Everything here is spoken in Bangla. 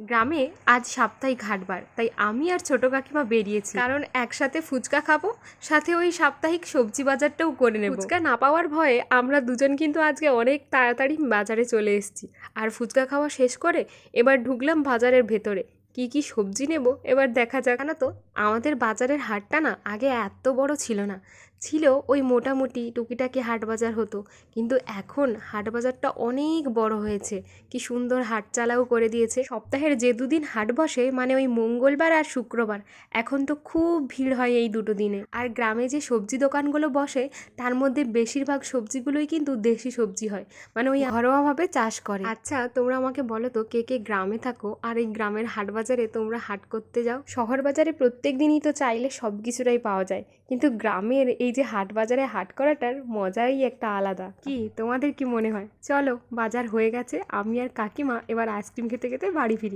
গ্রামে আজ সাপ্তাহিক হাটবার, তাই আমি আর ছোট কাকিমা বেরিয়েছি, কারণ একসাথে ফুচকা খাবো, সাথে ওই সাপ্তাহিক সবজি বাজারটাও করে নেব। ফুচকা না পাওয়ার ভয়ে আমরা দুজন কিন্তু আজকে অনেক তাড়াতাড়ি বাজারে চলে এসেছি। আর ফুচকা খাওয়া শেষ করে এবার ঢুকলাম বাজারের ভেতরে। কি কি সবজি নেব এবার দেখা যাক। না তো আমাদের বাজারের হাটটা না আগে এত বড় ছিল না, ছিল ওই মোটামুটি টুকিটাকি হাট বাজার হতো, কিন্তু এখন হাট বাজারটা অনেক বড় হয়েছে। কি সুন্দর হাট চালাও করে দিয়েছে। সপ্তাহের যে দুদিন হাট বসে মানে ওই মঙ্গলবার আর শুক্রবার, এখন তো খুব ভিড় হয় এই দুটো দিনে। আর গ্রামে যে সবজি দোকানগুলো বসে তার মধ্যে বেশিরভাগ সবজিগুলোই কিন্তু দেশি সবজি হয়, মানে ওই ঘরোয়াভাবে চাষ করে। আচ্ছা তোমরা আমাকে বলো তো, কে কে গ্রামে থাকো আর এই গ্রামের হাট বাজারে তোমরা হাট করতে যাও? শহর বাজারে প্রত্যেক দিনই তো চাইলে সব কিছুটাই পাওয়া যায়, কিন্তু গ্রামের এই যে হাট বাজারে হাট করাটার মজাই একটা আলাদা। কি তোমাদের কি মনে হয়? চলো, বাজার হয়ে গেছে, আমি আর কাকিমা এবার আইসক্রিম খেতে খেতে বাড়ি ফিরি।